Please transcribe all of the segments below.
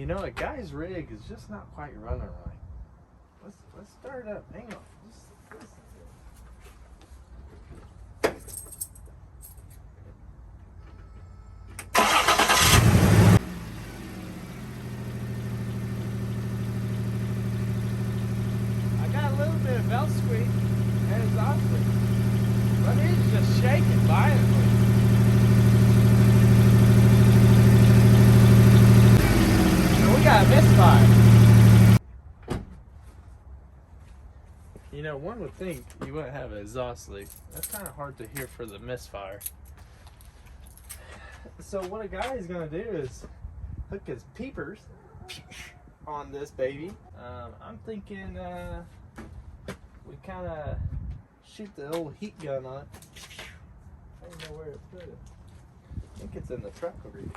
You know, a guy's rig is just not quite running right. Let's start it up. Hang on. Just listen to it. I got a little bit of belt squeak and exhaust leak, but it's just shaking violently. We got a misfire. You know, one would think you wouldn't have an exhaust leak. That's kind of hard to hear for the misfire. So what a guy is going to do is hook his peepers on this baby. I'm thinking we kind of shoot the old heat gun on it. I don't know where to put it. I think it's in the truck over here.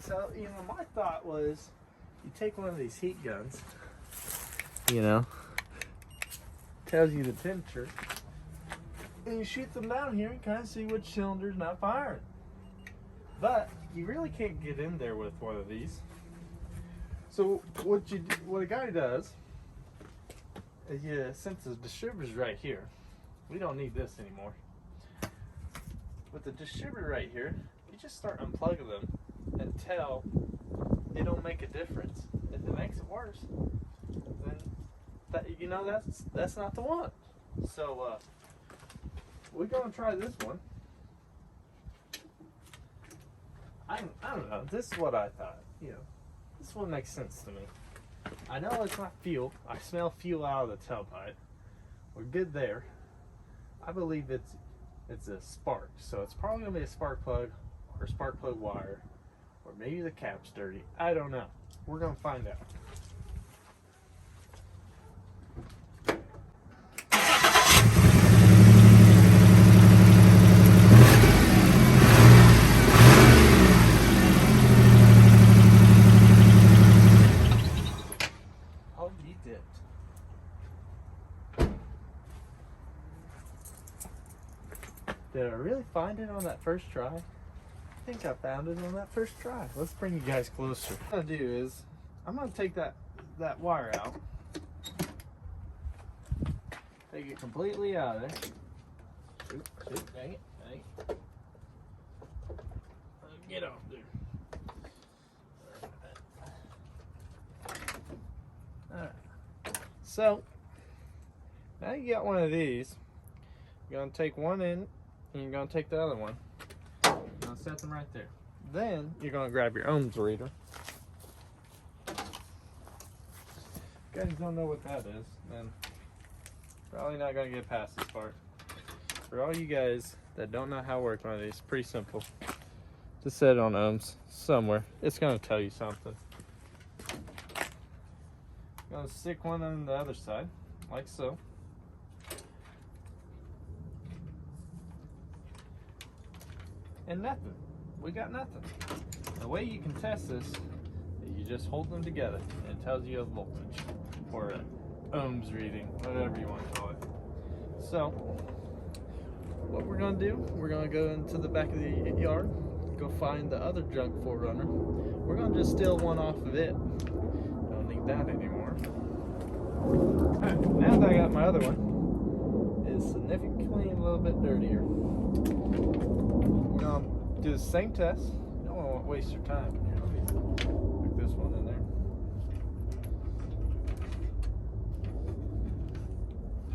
So, you know, my thought was you take one of these heat guns, you know, tells you the temperature, and you shoot them down here and kind of see which cylinder's not firing. But you really can't get in there with one of these. So what a guy does is, since the distributor's right here, we don't need this anymore. With the distributor right here, you just start unplugging them until it don't make a difference. If it makes it worse, then you know that's not the one. So we're gonna try this one. I don't know. This is what I thought. You know, this one makes sense to me. I know it's not fuel. I smell fuel out of the tailpipe. We're good there. I believe it's a spark, so it's probably gonna be a spark plug or spark plug wire. Or maybe the cap's dirty. I don't know. We're going to find out. Oh, you dipped. Did I really find it on that first try? I think I found it on that first try. Let's bring you guys closer. What I'm gonna do is I'm gonna take that wire out. Take it completely out of there. Shoot, dang it. Get off there. Alright. So now you got one of these. You're gonna take one in and you're gonna take the other one. Set them right there. Then you're going to grab your ohms reader. If you guys don't know what that is, then probably not going to get past this part. For all you guys that don't know how to work one of these, pretty simple. Just set it on ohms somewhere. It's going to tell you something. Going to stick one on the other side, like so. And nothing. We got nothing. The way you can test this is you just hold them together and it tells you a voltage or an ohms reading, whatever you want to call it. So what we're going to do, we're going to go into the back of the yard, go find the other junk 4Runner. We're going to just steal one off of it. Don't need that anymore. Alright, now that I got my other one, it's significantly a little bit dirtier. We're going to do the same test. You don't want to waste your time. Here, let me put this one in there.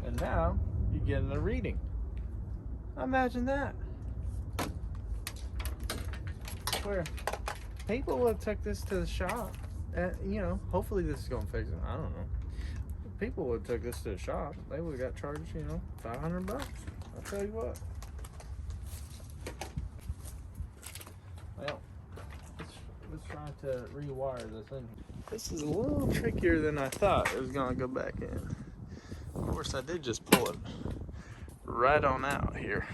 And now you're getting a reading. Imagine that. Where people would have took this to the shop. And, you know, hopefully this is going to fix it. I don't know. People would have took this to the shop. They would have got charged, you know, $500. I'll tell you what. Well, let's try to rewire this in. This is a little trickier than I thought it was going to go back in. Of course, I did just pull it right on out here.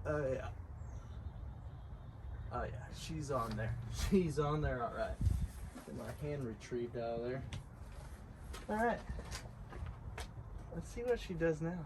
Oh yeah. Oh yeah, she's on there. She's on there, all right. Get my hand retrieved out of there. Alright. Let's see what she does now.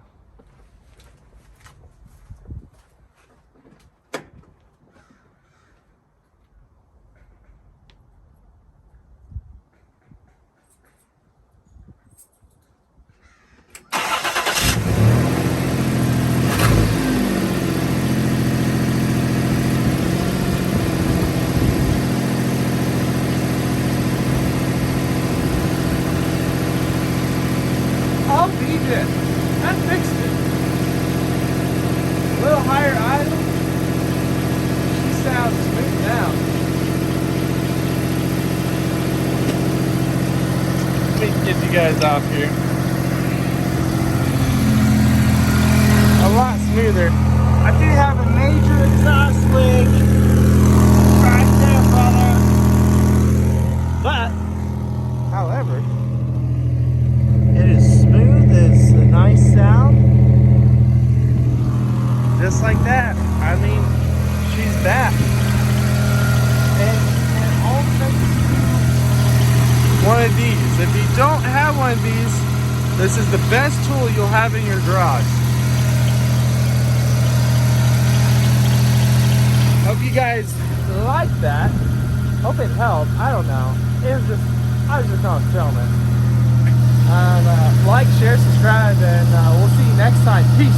Oh, DJ, that fixed it. A little higher idle. She sounds smooth now. Let me get you guys off here. A lot smoother. I do have a major exhaust leak right there, brother. But, however, it is smooth, it's a nice sound. Just like that. I mean, she's back. And all thanks to one of these. If you don't have one of these, this is the best tool you'll have in your garage. Hope you guys like that. Hope it helped. I don't know. I was just on filming. Like, share, subscribe, and we'll see you next time. Peace.